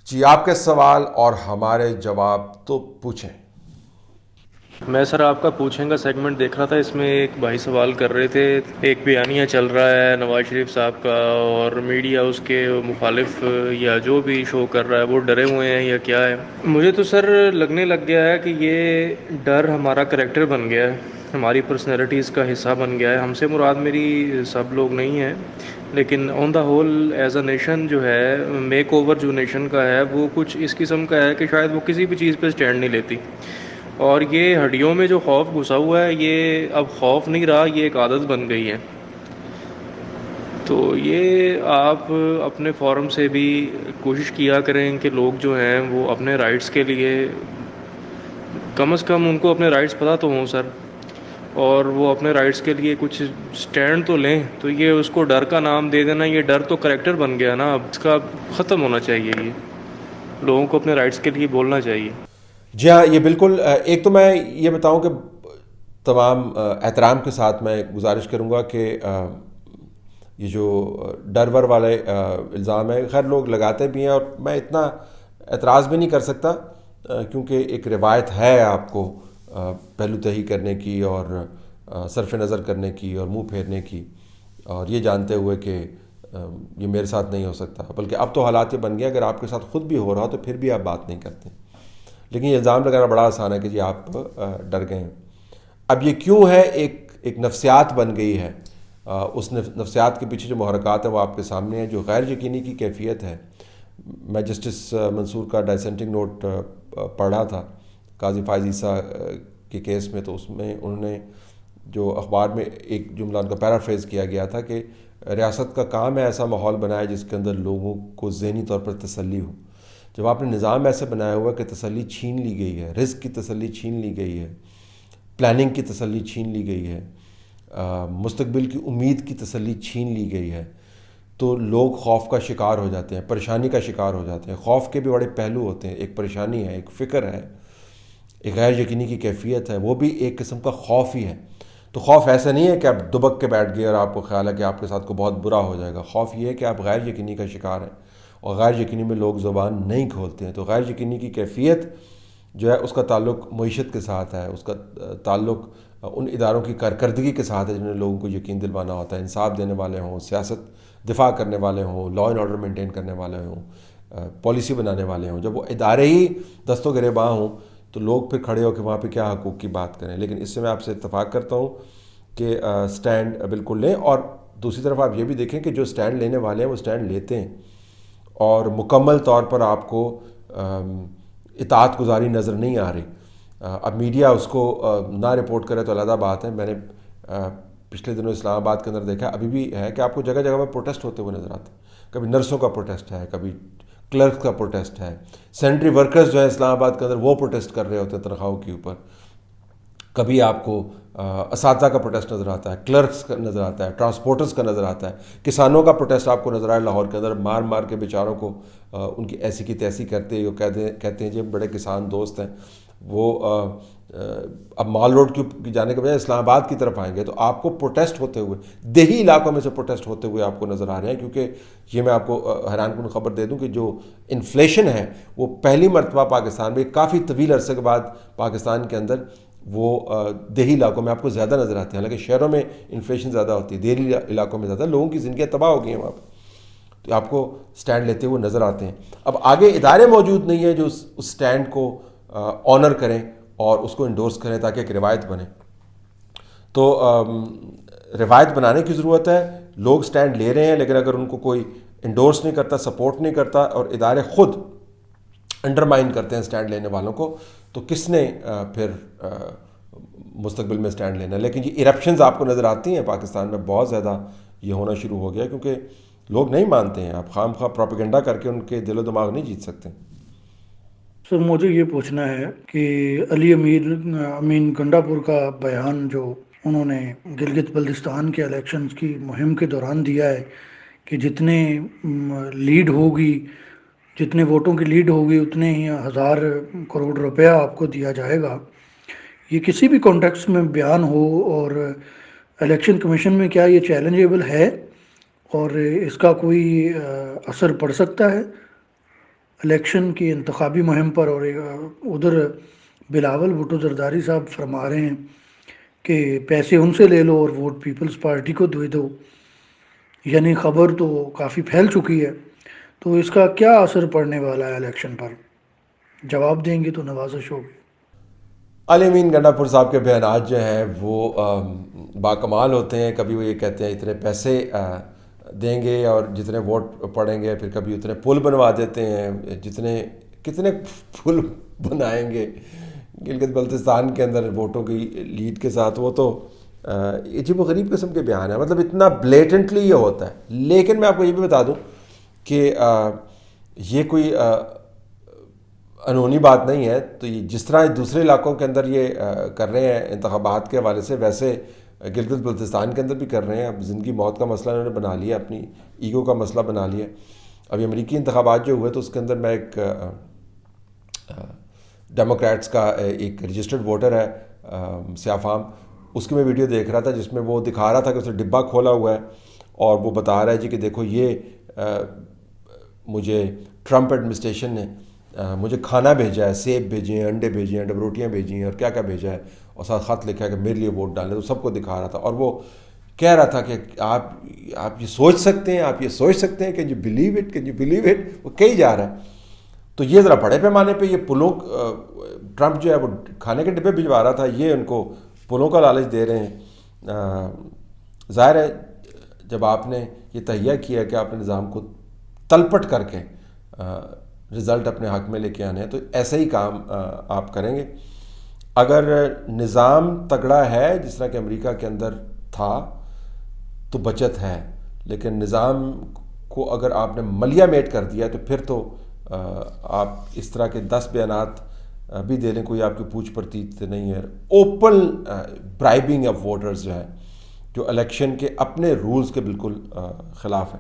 جی آپ کے سوال اور ہمارے جواب تو پوچھیں۔ میں سر آپ کا پوچھیں گا سیگمنٹ دیکھ رہا تھا، اس میں ایک بھائی سوال کر رہے تھے، ایک بیانیہ چل رہا ہے نواز شریف صاحب کا اور میڈیا اس کے مخالف یا جو بھی شو کر رہا ہے وہ ڈرے ہوئے ہیں یا کیا ہے؟ مجھے تو سر لگنے لگ گیا ہے کہ یہ ڈر ہمارا کریکٹر بن گیا ہے، ہماری پرسنالٹیز کا حصہ بن گیا ہے۔ ہم سے مراد میری سب لوگ نہیں ہیں، لیکن on the whole as a nation جو ہے، میک اوور جو نیشن کا ہے وہ کچھ اس قسم کا ہے کہ شاید وہ کسی بھی چیز پہ سٹینڈ نہیں لیتی، اور یہ ہڈیوں میں جو خوف گھسا ہوا ہے یہ اب خوف نہیں رہا، یہ ایک عادت بن گئی ہے۔ تو یہ آپ اپنے فورم سے بھی کوشش کیا کریں کہ لوگ جو ہیں وہ اپنے رائٹس کے لیے کم از کم ان کو اپنے رائٹس پتہ تو ہوں سر، اور وہ اپنے رائٹس کے لیے کچھ سٹینڈ تو لیں۔ تو یہ اس کو ڈر کا نام دے دینا، یہ ڈر تو کریکٹر بن گیا نا، اب اس کا ختم ہونا چاہیے، یہ لوگوں کو اپنے رائٹس کے لیے بولنا چاہیے۔ جی ہاں، یہ بالکل ایک تو میں یہ بتاؤں کہ تمام احترام کے ساتھ میں گزارش کروں گا کہ یہ جو ڈر ور والے الزام ہیں، خیر لوگ لگاتے بھی ہیں اور میں اتنا اعتراض بھی نہیں کر سکتا، کیونکہ ایک روایت ہے آپ کو پہلو تہی کرنے کی اور صرف نظر کرنے کی اور منہ پھیرنے کی، اور یہ جانتے ہوئے کہ یہ میرے ساتھ نہیں ہو سکتا، بلکہ اب تو حالات یہ بن گیا اگر آپ کے ساتھ خود بھی ہو رہا ہو تو پھر بھی آپ بات نہیں کرتے۔ لیکن یہ الزام لگانا بڑا آسان ہے کہ جی آپ ڈر گئے ہیں۔ اب یہ کیوں ہے؟ ایک نفسیات بن گئی ہے، اس نفسیات کے پیچھے جو محرکات ہیں وہ آپ کے سامنے ہیں، جو غیر یقینی کی کیفیت ہے۔ میں جسٹس منصور کا ڈائسینٹنگ نوٹ پڑھ رہا تھا قاضی فائز عیسیٰ کے کیس میں، تو اس میں انہوں نے جو اخبار میں ایک جملہ ان کا پیرافریز کیا گیا تھا کہ ریاست کا کام ہے ایسا ماحول بنائے جس کے اندر لوگوں کو ذہنی طور پر تسلی ہو۔ جب آپ نے نظام ایسے بنایا ہوا کہ تسلی چھین لی گئی ہے، رزق کی تسلی چھین لی گئی ہے، پلاننگ کی تسلی چھین لی گئی ہے، مستقبل کی امید کی تسلی چھین لی گئی ہے، تو لوگ خوف کا شکار ہو جاتے ہیں، پریشانی کا شکار ہو جاتے ہیں۔ خوف کے بھی بڑے پہلو ہوتے ہیں، ایک پریشانی ہے، ایک فکر ہے، ایک غیر یقینی کی کیفیت ہے، وہ بھی ایک قسم کا خوف ہی ہے۔ تو خوف ایسا نہیں ہے کہ آپ دبک کے بیٹھ گئے اور آپ کو خیال ہے کہ آپ کے ساتھ کو بہت برا ہو جائے گا۔ خوف یہ ہے کہ آپ غیر یقینی کا شکار ہیں، اور غیر یقینی میں لوگ زبان نہیں کھولتے ہیں۔ تو غیر یقینی کی کیفیت جو ہے اس کا تعلق معیشت کے ساتھ ہے، اس کا تعلق ان اداروں کی کارکردگی کے ساتھ ہے جنہیں لوگوں کو یقین دلوانا ہوتا ہے، انصاف دینے والے ہوں، سیاست دفاع کرنے والے ہوں، لا اینڈ آرڈر مینٹین کرنے والے ہوں، پالیسی بنانے والے ہوں۔ جب وہ ادارے ہی دست و گریباں ہوں تو لوگ پھر کھڑے ہو کہ وہاں پہ کیا حقوق کی بات کریں۔ لیکن اس سے میں آپ سے اتفاق کرتا ہوں کہ سٹینڈ بالکل لیں، اور دوسری طرف آپ یہ بھی دیکھیں کہ جو سٹینڈ لینے والے ہیں وہ سٹینڈ لیتے ہیں، اور مکمل طور پر آپ کو اطاعت گزاری نظر نہیں آ رہی۔ اب میڈیا اس کو نہ رپورٹ کرے تو علیحدہ بات ہے۔ میں نے پچھلے دنوں اسلام آباد کے اندر دیکھا، ابھی بھی ہے کہ آپ کو جگہ جگہ میں پروٹیسٹ ہوتے ہوئے نظر آتے ہیں۔ کبھی نرسوں کا پروٹیسٹ ہے، کبھی کلرک کا پروٹیسٹ ہے، سینٹری ورکرز جو ہیں اسلام آباد کے اندر وہ پروٹیسٹ کر رہے ہوتے ہیں تنخواہوں کے اوپر۔ کبھی آپ کو اساتذہ کا پروٹیسٹ نظر آتا ہے، کلرکس کا نظر آتا ہے، ٹرانسپورٹرز کا نظر آتا ہے، کسانوں کا پروٹیسٹ آپ کو نظر آئے لاہور کے اندر، مار مار کے بیچاروں کو ان کی ایسی کی تیسی کرتے ہیں، کہتے ہیں جی بڑے کسان دوست ہیں، وہ اب مال روڈ کی جانے کے بجائے اسلام آباد کی طرف آئیں گے، تو آپ کو پروٹیسٹ ہوتے ہوئے دیہی علاقوں میں سے پروٹیسٹ ہوتے ہوئے آپ کو نظر آ رہے ہیں۔ کیونکہ یہ میں آپ کو حیران کن خبر دے دوں کہ جو انفلیشن ہے وہ پہلی مرتبہ پاکستان میں کافی طویل عرصے کے بعد پاکستان کے اندر وہ دیہی علاقوں میں آپ کو زیادہ نظر آتے ہیں۔ حالانکہ شہروں میں انفلیشن زیادہ ہوتی ہے، دیہی علاقوں میں زیادہ، لوگوں کی زندگیاں تباہ ہو گئی ہیں وہاں پہ، تو آپ کو سٹینڈ لیتے ہوئے نظر آتے ہیں۔ اب آگے ادارے موجود نہیں ہیں جو اس سٹینڈ کو آنر کریں اور اس کو انڈورس کریں تاکہ ایک روایت بنے۔ تو روایت بنانے کی ضرورت ہے۔ لوگ سٹینڈ لے رہے ہیں، لیکن اگر ان کو کوئی انڈورس نہیں کرتا، سپورٹ نہیں کرتا، اور ادارے خود انڈرمائن کرتے ہیں سٹینڈ لینے والوں کو، تو کس نے پھر مستقبل میں سٹینڈ لینا ہے؟ لیکن یہ ایرپشنز آپ کو نظر آتی ہیں پاکستان میں، بہت زیادہ یہ ہونا شروع ہو گیا، کیونکہ لوگ نہیں مانتے ہیں۔ آپ خام خواہ پروپیگنڈا کر کے ان کے دل و دماغ نہیں جیت سکتے۔ سر مجھے یہ پوچھنا ہے کہ علی امین گنڈا پور کا بیان جو انہوں نے گلگت بلتستان کے الیکشنز کی مہم کے دوران دیا ہے کہ جتنے لیڈ ہوگی، جتنے ووٹوں کی لیڈ ہوگی اتنے ہی 1000 کروڑ روپیہ آپ کو دیا جائے گا، یہ کسی بھی کانٹیکس میں بیان ہو اور الیکشن کمیشن میں کیا یہ چیلنجیبل ہے اور اس کا کوئی اثر پڑ سکتا ہے؟ الیکشن کی انتخابی مہم پر، اور ادھر بلاول بھٹو زرداری صاحب فرما رہے ہیں کہ پیسے ان سے لے لو اور ووٹ پیپلز پارٹی کو دے دو، یعنی خبر تو کافی پھیل چکی ہے. تو اس کا کیا اثر پڑنے والا ہے الیکشن پر؟ جواب دیں گے تو نوازش ہوگی. علی امین گنڈا پور صاحب کے بیانات جو ہیں وہ باکمال ہوتے ہیں. کبھی وہ یہ کہتے ہیں اتنے پیسے دیں گے اور جتنے ووٹ پڑیں گے، پھر کبھی اتنے پل بنوا دیتے ہیں. کتنے پل بنائیں گے گلگت بلتستان کے اندر ووٹوں کی لیڈ کے ساتھ؟ وہ تو عجیب و غریب قسم کے بیان ہیں. مطلب اتنا بلیٹنٹلی یہ ہوتا ہے. لیکن میں آپ کو یہ بھی بتا دوں کہ یہ کوئی انہونی بات نہیں ہے. تو یہ جس طرح دوسرے علاقوں کے اندر یہ کر رہے ہیں انتخابات کے حوالے سے، ویسے گلگت بلتستان کے اندر بھی کر رہے ہیں. اب زندگی موت کا مسئلہ انہوں نے بنا لیا، اپنی ایگو کا مسئلہ بنا لیا. ابھی امریکی انتخابات جو ہوئے تو اس کے اندر میں ایک ڈیموکریٹس کا ایک رجسٹرڈ ووٹر ہے سیاہ فام، اس کی میں ویڈیو دیکھ رہا تھا جس میں وہ دکھا رہا تھا کہ اس نے ڈبہ کھولا ہوا ہے اور وہ بتا رہا ہے جی کہ دیکھو یہ مجھے ٹرمپ ایڈمنسٹریشن نے مجھے کھانا بھیجا ہے، سیب بھیجے ہیں، انڈے بھیجے ہیں، ڈب روٹیاں بھیجی ہیں اور کیا کیا بھیجا ہے، اور ساتھ خط لکھا ہے کہ میرے لیے ووٹ ڈالیں. تو سب کو دکھا رہا تھا اور وہ کہہ رہا تھا کہ آپ یہ سوچ سکتے ہیں، آپ یہ سوچ سکتے ہیں کہ یو بلیو اٹ، کہ یو بلیو اٹ. وہ کہی جا رہا ہے. تو یہ ذرا بڑے پیمانے پہ یہ پلوں، ٹرمپ جو ہے وہ کھانے کے ڈبے بھجوا رہا تھا، یہ ان کو پلوں کا لالچ دے رہے ہیں. ظاہر ہے جب آپ نے یہ تہیہ کیا کہ آپ نے نظام کو تلپٹ کر کے رزلٹ اپنے حق میں لے کے آنے ہیں، تو ایسا ہی کام آپ کریں گے. اگر نظام تگڑا ہے جس طرح کہ امریکہ کے اندر تھا تو بچت ہے، لیکن نظام کو اگر آپ نے ملیا میٹ کر دیا تو پھر تو آپ اس طرح کے 10 بیانات بھی دے لیں، کوئی آپ کی پوچھ پرتیت نہیں ہے. اوپن برائبنگ آف ووٹرز جو ہے، جو الیکشن کے اپنے رولز کے بالکل خلاف ہے.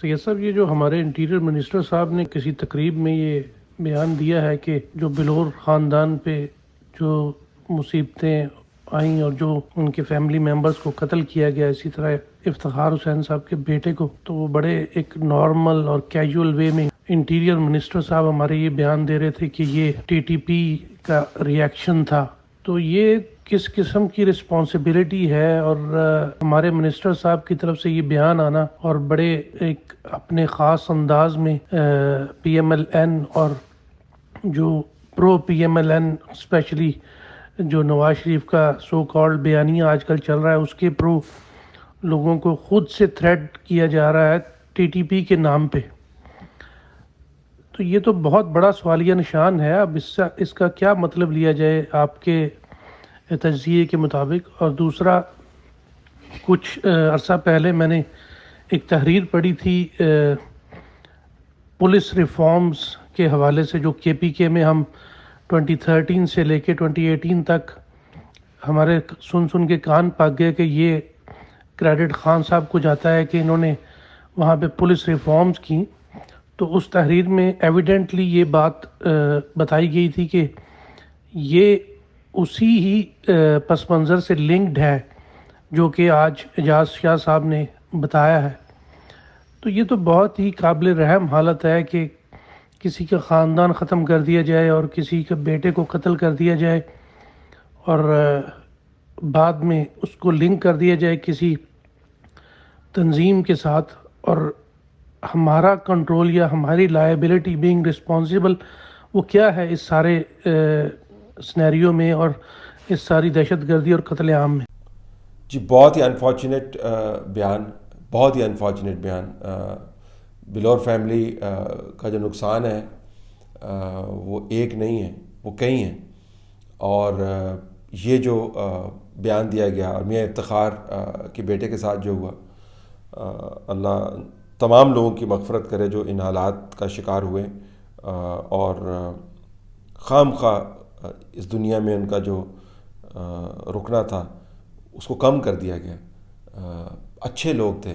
سید صاحب، یہ جو ہمارے انٹیریئر منسٹر صاحب نے کسی تقریب میں یہ بیان دیا ہے کہ جو بلور خاندان پہ جو مصیبتیں آئیں اور جو ان کے فیملی ممبرز کو قتل کیا گیا، اسی طرح افتخار حسین صاحب کے بیٹے کو، تو وہ بڑے ایک نارمل اور کیجول وے میں انٹیریئر منسٹر صاحب ہمارے یہ بیان دے رہے تھے کہ یہ ٹی ٹی پی کا ریئیکشن تھا. تو یہ کس قسم کی رسپانسبلٹی ہے؟ اور ہمارے منسٹر صاحب کی طرف سے یہ بیان آنا اور بڑے ایک اپنے خاص انداز میں پی ایم ایل این اور جو pro P M L N especially جو نواز شریف کا سو کالڈ بیانیہ آج کل چل رہا ہے، اس کے پرو لوگوں کو خود سے تھریٹ کیا جا رہا ہے ٹی ٹی پی کے نام پہ. تو یہ تو بہت بڑا سوالیہ نشان ہے. اب اس کا کیا مطلب لیا جائے آپ کے تجزیے کے مطابق؟ اور دوسرا، کچھ عرصہ پہلے میں نے ایک تحریر پڑھی تھی پولیس ریفارمز کے حوالے سے، جو کے پی کے میں ہم 2013 سے لے کے 2018 تک ہمارے سن کے کان پک گئے کہ یہ کریڈٹ خان صاحب کو جاتا ہے کہ انہوں نے وہاں پہ پولیس ریفارمز کی. تو اس تحریر میں ایویڈنٹلی یہ بات بتائی گئی تھی کہ یہ اسی ہی پس منظر سے لنکڈ ہے جو کہ آج اعجاز شاہ صاحب نے بتایا ہے. تو یہ تو بہت ہی قابل رحم حالت ہے کہ کسی کا خاندان ختم کر دیا جائے اور کسی کے بیٹے کو قتل کر دیا جائے اور بعد میں اس کو لنک کر دیا جائے کسی تنظیم کے ساتھ، اور ہمارا کنٹرول یا ہماری لائبلٹی بینگ رسپانسبل وہ کیا ہے اس سارے سنیریو میں اور اس ساری دہشت گردی اور قتل عام میں؟ جی بہت ہی انفارچونیٹ بیان، بہت ہی انفارچونیٹ بیان. بلور فیملی کا جو نقصان ہے وہ ایک نہیں ہے، وہ کئی ہیں. اور یہ جو بیان دیا گیا اور میاں افتخار کے بیٹے کے ساتھ جو ہوا، اللہ تمام لوگوں کی مغفرت کرے جو ان حالات کا شکار ہوئے اور خام خواہ اس دنیا میں ان کا جو رکنا تھا اس کو کم کر دیا گیا. اچھے لوگ تھے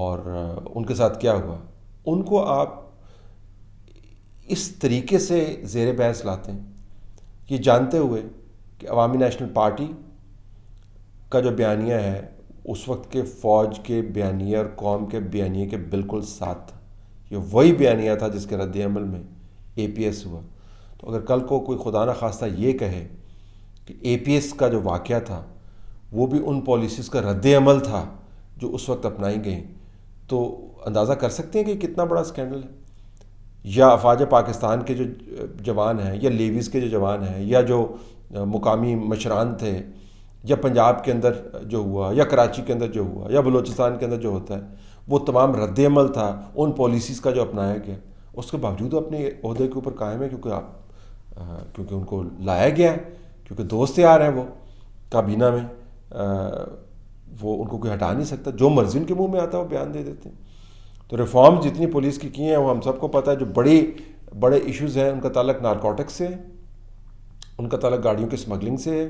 اور ان کے ساتھ کیا ہوا؟ ان کو آپ اس طریقے سے زیر بحث لاتے ہیں، یہ جانتے ہوئے کہ عوامی نیشنل پارٹی کا جو بیانیہ ہے اس وقت کے فوج کے بیانیے اور قوم کے بیانیے کے بالکل ساتھ تھا. یہ وہی بیانیہ تھا جس کے رد عمل میں اے پی ایس ہوا. تو اگر کل کو کوئی خدا نہ خواستہ یہ کہے کہ اے پی ایس کا جو واقعہ تھا وہ بھی ان پالیسیز کا رد عمل تھا جو اس وقت اپنائی گئیں، تو اندازہ کر سکتے ہیں کہ کتنا بڑا اسکینڈل ہے. یا افواج پاکستان کے جو جوان ہیں، یا لیویز کے جو جوان ہیں، یا جو مقامی مشران تھے، یا پنجاب کے اندر جو ہوا، یا کراچی کے اندر جو ہوا، یا بلوچستان کے اندر جو ہوتا ہے، وہ تمام رد عمل تھا ان پالیسیز کا جو اپنایا گیا. اس کے باوجود وہ اپنے عہدے کے اوپر قائم ہے، کیونکہ ان کو لایا گیا ہے، کیونکہ دوست یار ہیں وہ کابینہ میں. وہ ان کو کوئی ہٹا نہیں سکتا، جو مرضی ان کے منہ میں آتا ہے وہ بیان دے دیتے ہیں. تو ریفارم جتنی پولیس کی ہیں وہ ہم سب کو پتہ ہے. جو بڑے ایشوز ہیں ان کا تعلق نارکوٹکس سے ہے، ان کا تعلق گاڑیوں کی اسمگلنگ سے ہے،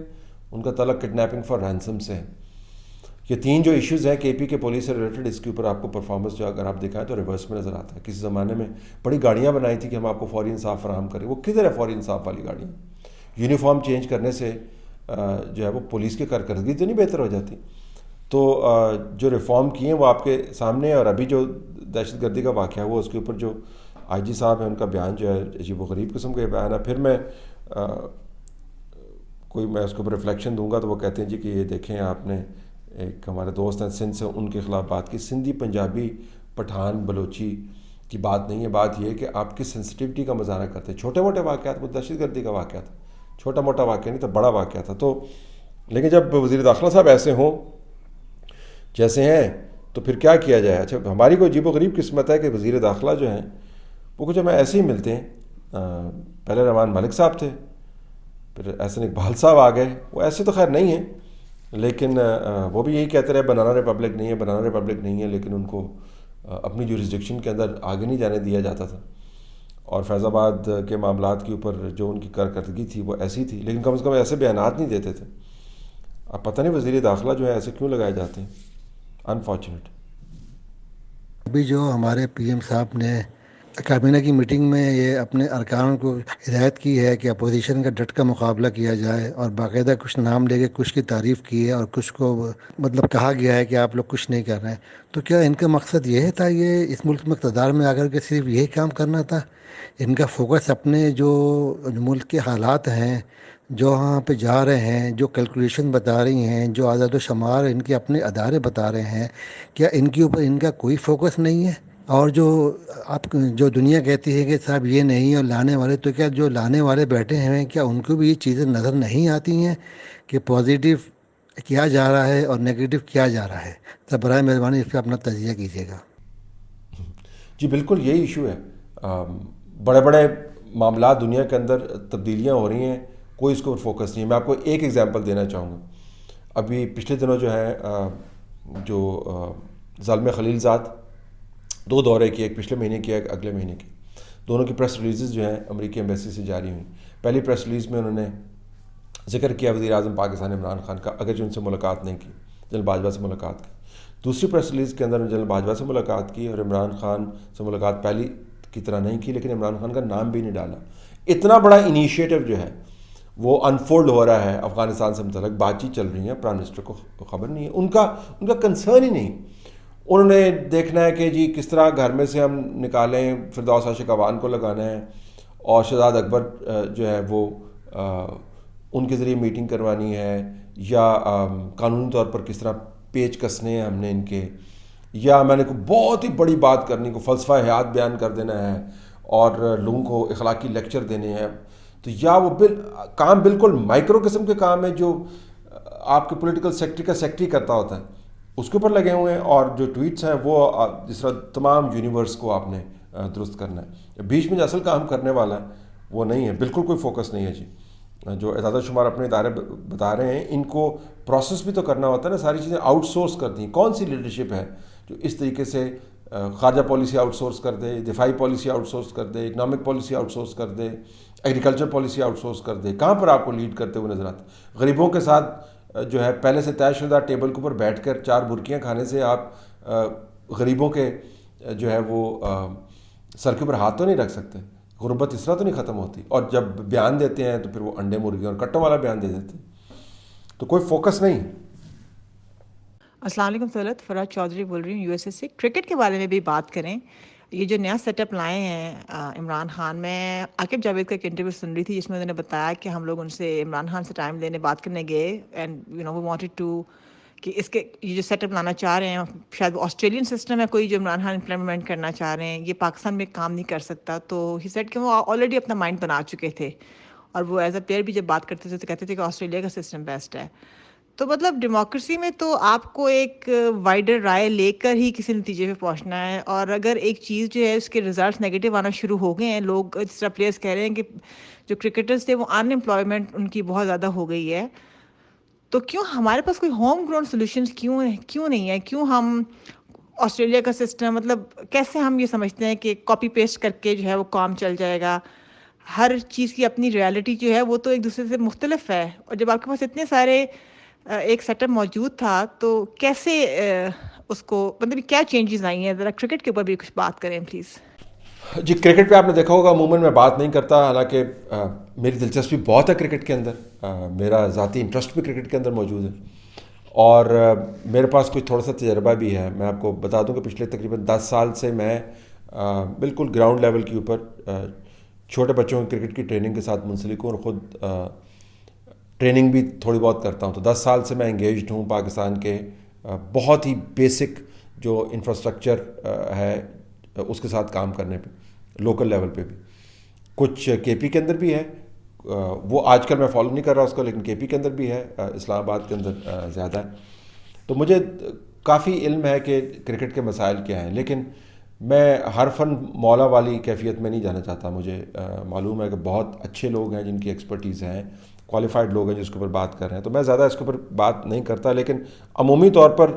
ان کا تعلق کڈنیپنگ فار رینسم سے ہے. یہ 3 جو ایشوز ہیں کے پی کے پولیس سے ریلیٹڈ، اس کے اوپر آپ کو پرفارمنس جو اگر آپ دکھائیں تو ریورس میں نظر آتا ہے. کسی زمانے میں بڑی گاڑیاں بنائی تھی کہ ہم آپ کو فوری انصاف فراہم کریں، وہ کدھر ہے فوری انصاف والی گاڑیاں؟ یونیفارم چینج کرنے سے جو ہے وہ پولیس کی کارکردگی تو نہیں بہتر ہو جاتی. تو جو ریفارم کیے ہیں وہ آپ کے سامنے ہے. اور ابھی جو دہشت گردی کا واقعہ ہوا اس کے اوپر جو آئی جی صاحب ہیں ان کا بیان جو ہے عجیب و غریب قسم کا بیان ہے. پھر میں اس کے اوپر ریفلیکشن دوں گا تو وہ کہتے ہیں جی کہ یہ دیکھیں آپ نے، ایک ہمارے دوست ہیں سندھ سے، ان کے خلاف بات کی. سندھی، پنجابی، پٹھان، بلوچی کی بات نہیں ہے، بات یہ ہے کہ آپ کی سینسٹیوٹی کا مظاہرہ کرتے ہیں. چھوٹے موٹے واقعات، وہ دہشت گردی کا واقعہ تھا، چھوٹا موٹا واقعہ نہیں تھا، بڑا واقعہ تھا. تو لیکن جب وزیر داخلہ صاحب ایسے ہوں جیسے ہیں تو پھر کیا کیا جائے؟ اچھا، ہماری کوئی عجیب و غریب قسمت ہے کہ وزیر داخلہ جو ہیں وہ کچھ ہمیں ایسے ہی ملتے ہیں. پہلے رحمان ملک صاحب تھے، پھر احسن اقبال صاحب آ گئے. وہ ایسے تو خیر نہیں ہیں، لیکن وہ بھی یہی کہتے رہے بنانا ریپبلک نہیں ہے، بنانا ریپبلک نہیں ہے، لیکن ان کو اپنی جورسڈکشن کے اندر آگے نہیں جانے دیا جاتا تھا. اور فیض آباد کے معاملات کے اوپر جو ان کی کارکردگی تھی وہ ایسی تھی، لیکن کم از کم ایسے بیانات نہیں دیتے تھے. اب پتہ نہیں وزیر داخلہ جو ہے ایسے کیوں لگائے جاتے ہیں. انفارچونیٹ. ابھی جو ہمارے پی ایم صاحب نے کابینہ کی میٹنگ میں یہ اپنے ارکان کو ہدایت کی ہے کہ اپوزیشن کا ڈٹ کا مقابلہ کیا جائے، اور باقاعدہ کچھ نام لے کے کچھ کی تعریف کی ہے اور کچھ کو مطلب کہا گیا ہے کہ آپ لوگ کچھ نہیں کر رہے ہیں. تو کیا ان کا مقصد یہ تھا یہ اس ملک میں اقتدار میں آ کر کے صرف یہی کام کرنا تھا؟ ان کا فوکس اپنے جو ملک کے حالات ہیں، جو وہاں پہ جا رہے ہیں، جو کیلکولیشن بتا رہی ہیں، جو اعداد و شمار ان کے اپنے ادارے بتا رہے ہیں، کیا ان کے اوپر ان کا کوئی فوکس نہیں ہے؟ اور جو دنیا کہتی ہے کہ صاحب یہ نہیں اور لانے والے، تو کیا جو لانے والے بیٹھے ہیں کیا ان کو بھی یہ چیزیں نظر نہیں آتی ہیں کہ پازیٹیو کیا جا رہا ہے اور نیگیٹو کیا جا رہا ہے؟ تو برائے مہربانی اس پہ اپنا تجزیہ کیجیے گا. جی بالکل یہی ایشو ہے. بڑے بڑے معاملات دنیا کے اندر تبدیلیاں ہو رہی ہیں، کوئی اس کے اوپر فوکس نہیں ہے. میں آپ کو ایک ایگزامپل دینا چاہوں گا. ابھی پچھلے دنوں جو ہے جو ظالم خلیلزاد 2 دورے کیے، ایک پچھلے مہینے کیا، ایک اگلے مہینے کی. دونوں کی پریس ریلیزز جو ہیں امریکی ایمبیسی سے جاری ہوئیں. پہلی پریس ریلیز میں انہوں نے ذکر کیا وزیر اعظم پاکستان عمران خان کا، اگرچہ ان سے ملاقات نہیں کی، جنرل باجوہ سے ملاقات کی. دوسری پریس ریلیز کے اندر جنرل باجوہ سے ملاقات کی اور عمران خان سے ملاقات پہلی کی طرح نہیں کی، لیکن عمران خان کا نام بھی نہیں ڈالا. اتنا بڑا انیشیٹو جو ہے وہ انفولڈ ہو رہا ہے افغانستان سے متعلق، بات چیت چل رہی ہے، پرائم منسٹر کو خبر نہیں ہے، ان کا کنسرن ہی نہیں. انہوں نے دیکھنا ہے کہ جی کس طرح گھر میں سے ہم نکالیں، فردوس عاشق عوان کو لگانا ہے، اور شہزاد اکبر جو ہے وہ ان کے ذریعے میٹنگ کروانی ہے، یا قانونی طور پر کس طرح پیچ کسنے ہیں ہم نے ان کے، یا میں نے کوئی بہت ہی بڑی بات کرنی کو فلسفہ حیات بیان کر دینا ہے اور لوگوں کو اخلاقی لیکچر دینے ہیں. تو یا وہ کام بالکل مائکرو قسم کے کام ہے جو آپ کے پولیٹیکل سیکٹری کا سیکٹری کرتا ہوتا ہے، اس کے اوپر لگے ہوئے ہیں. اور جو ٹویٹس ہیں وہ جس طرح تمام یونیورس کو آپ نے درست کرنا ہے. بیچ میں جو اصل کام کرنے والا ہے وہ نہیں ہے، بالکل کوئی فوکس نہیں ہے. جی جو اعداد و شمار اپنے ادارے بتا رہے ہیں، ان کو پروسیس بھی تو کرنا ہوتا ہے نا. ساری چیزیں آؤٹ سورس کر دیں. کون سی لیڈرشپ ہے جو اس طریقے سے خارجہ پالیسی آؤٹ سورس کر دے، دفاعی پالیسی آؤٹ سورس کر دے، اکنامک پالیسی آؤٹ سورس کر دے، ایگریکلچر پالیسی آؤٹ سورس کر دے؟ کہاں پر آپ کو لیڈ کرتے ہوئے نظر آتے؟ غریبوں کے ساتھ جو ہے پہلے سے طے شدہ ٹیبل کے اوپر بیٹھ کر 4 برکیاں کھانے سے آپ غریبوں کے جو ہے وہ سر کے اوپر ہاتھ تو نہیں رکھ سکتے. غربت اس طرح تو نہیں ختم ہوتی. اور جب بیان دیتے ہیں تو پھر وہ انڈے مرغی اور کٹوں والا بیان دے دیتے ہیں. تو کوئی فوکس نہیں. السلام علیکم سہولت، فراز چودھری بول رہی ہوں USA سے. کرکٹ کے بارے میں بھی بات کریں. یہ جو نیا سیٹ اپ لائے ہیں عمران خان، میں عاقب جاوید کا ایک انٹرویو سن رہی تھی جس میں انہوں نے بتایا کہ ہم لوگ ان سے عمران خان سے ٹائم لینے بات کرنے گئے، اینڈ وی وانٹڈ ٹو کہ اس کے یہ جو سیٹ اپ لانا چاہ رہے ہیں شاید آسٹریلین سسٹم ہے کوئی جو عمران خان امپلیمنٹ کرنا چاہ رہے ہیں، یہ پاکستان میں کام نہیں کر سکتا. تو ہی سیٹ کہ وہ آلریڈی اپنا مائنڈ بنا چکے تھے، اور وہ ایز اے پلیئر بھی جب بات کرتے تھے تو کہتے تھے کہ آسٹریلیا کا سسٹم بیسٹ ہے. تو مطلب ڈیموکریسی میں تو آپ کو ایک وائڈر رائے لے کر ہی کسی نتیجے پہ پہنچنا ہے، اور اگر ایک چیز جو ہے اس کے ریزلٹس نیگیٹو آنا شروع ہو گئے ہیں، لوگ جس طرح پلیئرس کہہ رہے ہیں کہ جو کرکٹرز تھے وہ ان امپلائمنٹ ان کی بہت زیادہ ہو گئی ہے، تو کیوں ہمارے پاس کوئی ہوم گراؤنڈ سولوشنز کیوں نہیں ہے؟ کیوں ہم آسٹریلیا کا سسٹم مطلب کیسے ہم یہ سمجھتے ہیں کہ کاپی پیسٹ کر کے جو ہے وہ کام چل جائے گا؟ ہر چیز کی اپنی ریالٹی جو ہے وہ تو ایک دوسرے سے مختلف ہے، اور جب آپ کے پاس اتنے سارے ایک سیٹ اپ موجود تھا تو کیسے اس کو مطلب کیا چینجز آئی ہیں؟ ذرا کرکٹ کے اوپر بھی کچھ بات کریں پلیز. جی، کرکٹ پہ آپ نے دیکھا ہوگا عموماً میں بات نہیں کرتا، حالانکہ میری دلچسپی بہت ہے کرکٹ کے اندر، میرا ذاتی انٹرسٹ بھی کرکٹ کے اندر موجود ہے، اور میرے پاس کچھ تھوڑا سا تجربہ بھی ہے. میں آپ کو بتا دوں کہ پچھلے تقریباً 10 سال سے میں بالکل گراؤنڈ لیول کے اوپر چھوٹے بچوں کی کرکٹ کی ٹریننگ کے ساتھ منسلک ہوں، اور خود ٹریننگ بھی تھوڑی بہت کرتا ہوں. تو 10 سال سے میں انگیجڈ ہوں پاکستان کے بہت ہی بیسک جو انفراسٹرکچر ہے اس کے ساتھ کام کرنے پہ، لوکل لیول پہ بھی. کچھ کے پی کے اندر بھی ہے، وہ آج کل میں فالو نہیں کر رہا اس کو، لیکن کے پی کے اندر بھی ہے، اسلام آباد کے اندر زیادہ ہے. تو مجھے کافی علم ہے کہ کرکٹ کے مسائل کیا ہیں، لیکن میں ہر فن مولا والی کیفیت میں نہیں جانا چاہتا. مجھے معلوم ہے کہ بہت اچھے لوگ ہیں جن کی ایکسپرٹیز ہیں، کوالیفائڈ لوگ ہیں جو اس کے اوپر بات کر رہے ہیں، تو میں زیادہ اس کے اوپر بات نہیں کرتا. لیکن عمومی طور پر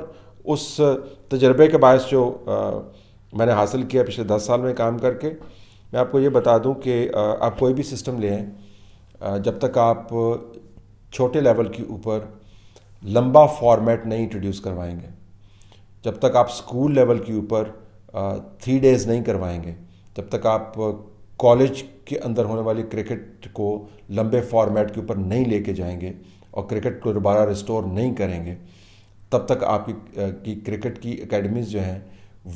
اس تجربے کے باعث جو میں نے حاصل کیا پچھلے 10 سال میں کام کر کے، میں آپ کو یہ بتا دوں کہ آپ کوئی بھی سسٹم لیں، جب تک آپ چھوٹے لیول کے اوپر لمبا فارمیٹ نہیں انٹروڈیوس کروائیں گے، جب تک آپ اسکول لیول کے اوپر 3 days نہیں کروائیں گے، جب تک آپ کالج کے اندر ہونے والی کرکٹ کو لمبے فارمیٹ کے اوپر نہیں لے کے جائیں گے اور کرکٹ کو دوبارہ ریسٹور نہیں کریں گے، تب تک آپ کی کرکٹ کی اکیڈمیز جو ہیں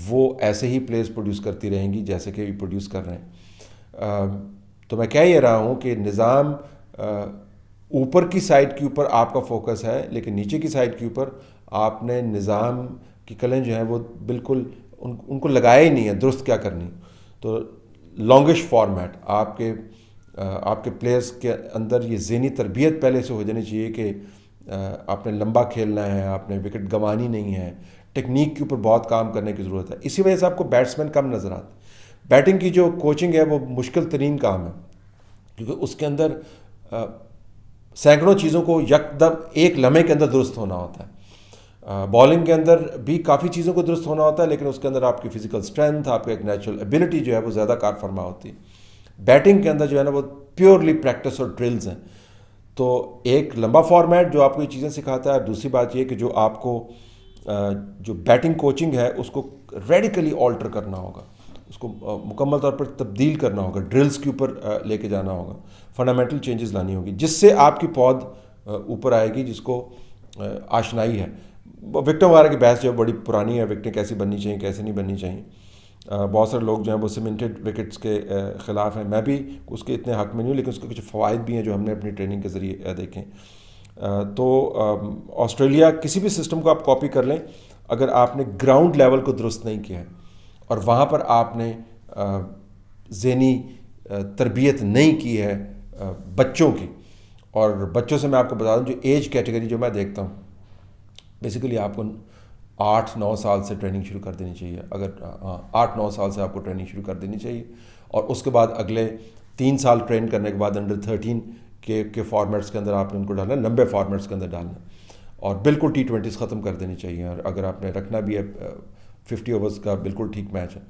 وہ ایسے ہی پلیئرز پروڈیوس کرتی رہیں گی جیسے کہ پروڈیوس کر رہے ہیں. تو میں کہہ یہ رہا ہوں کہ نظام اوپر کی سائڈ کے اوپر آپ کا فوکس ہے، لیکن نیچے کی سائڈ کے اوپر آپ نے نظام کی کلیں جو ہیں وہ بالکل ان کو لگایا ہی نہیں ہے درست کیا کرنی. تو لانگش فارمیٹ آپ کے پلیئرز کے اندر یہ ذہنی تربیت پہلے سے ہو جانی چاہیے کہ آپ نے لمبا کھیلنا ہے، آپ نے وکٹ گنوانی نہیں ہے، ٹیکنیک کے اوپر بہت کام کرنے کی ضرورت ہے. اسی وجہ سے آپ کو بیٹسمین کم نظر آتے. بیٹنگ کی جو کوچنگ ہے وہ مشکل ترین کام ہے، کیونکہ اس کے اندر سینکڑوں چیزوں کو یکدم ایک لمحے کے اندر درست ہونا ہوتا ہے. بالنگ کے اندر بھی کافی چیزوں کو درست ہونا ہوتا ہے، لیکن اس کے اندر آپ کی فزیکل اسٹرینتھ، آپ کی ایک نیچرل ایبلٹی جو ہے وہ زیادہ کار فرما ہوتی ہے. بیٹنگ کے اندر جو ہے نا وہ پیورلی پریکٹس اور ڈرلز ہیں. تو ایک لمبا فارمیٹ جو آپ کو یہ چیزیں سکھاتا ہے، دوسری بات یہ کہ جو آپ کو جو بیٹنگ کوچنگ ہے اس کو ریڈیکلی آلٹر کرنا ہوگا، اس کو مکمل طور پر تبدیل کرنا ہوگا، ڈرلز کے اوپر لے کے جانا ہوگا، فنڈامنٹل چینجز لانی ہوگی، جس سے آپ کی پود اوپر آئے گی، جس کو آشنائی ہے. وکٹوں وغیرہ کی بحث جو ہے بڑی پرانی ہے، وکٹیں کیسی بننی چاہیے کیسے نہیں بننی چاہیے. بہت سارے لوگ جو ہیں وہ سیمنٹڈ وکٹس کے خلاف ہیں، میں بھی اس کے اتنے حق میں نہیں ہوں، لیکن اس کے کچھ فوائد بھی ہیں جو ہم نے اپنی ٹریننگ کے ذریعے دیکھیں. تو آسٹریلیا کسی بھی سسٹم کو آپ کاپی کر لیں، اگر آپ نے گراؤنڈ لیول کو درست نہیں کیا ہے اور وہاں پر آپ نے ذہنی تربیت نہیں کی ہے بچوں کی، اور بچوں سے میں آپ کو بتا دوں جو ایج کیٹیگری جو میں دیکھتا ہوں، بیسیکلی آپ کو 8-9 سال سے ٹریننگ شروع کر دینی چاہیے. اگر 8-9 سال سے آپ کو ٹریننگ شروع کر دینی چاہیے، اور اس کے بعد اگلے 3 سال ٹرین کرنے کے بعد انڈر 13 کے فارمیٹس کے اندر آپ نے ان کو ڈالنا ہے، لمبے فارمیٹس کے اندر ڈالنا ہے، اور بالکل T20s ختم کر دینی چاہیے. اور اگر آپ نے رکھنا بھی ہے 50 اوورز کا بالکل ٹھیک میچ ہے،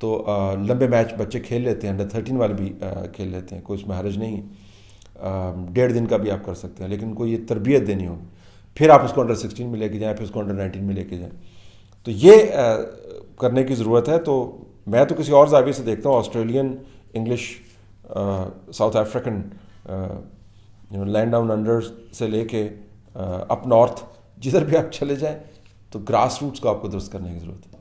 تو لمبے میچ بچے کھیل لیتے ہیں، انڈر 13 والے بھی کھیل لیتے ہیں، کوئی اس میں حرج نہیں ہے. 1.5 دن کا بھی آپ کر سکتے ہیں، لیکن ان کو یہ تربیت دینی ہوگی. پھر آپ اس کو انڈر 16 میں لے کے جائیں، پھر اس کو انڈر 19 میں لے کے جائیں. تو یہ کرنے کی ضرورت ہے. تو میں تو کسی اور زاویے سے دیکھتا ہوں، Australian, English, South African, land down under سے لے کے اپ نارتھ، جدھر بھی آپ چلے جائیں تو گراس روٹس کو آپ کو درست کرنے کی ضرورت ہے.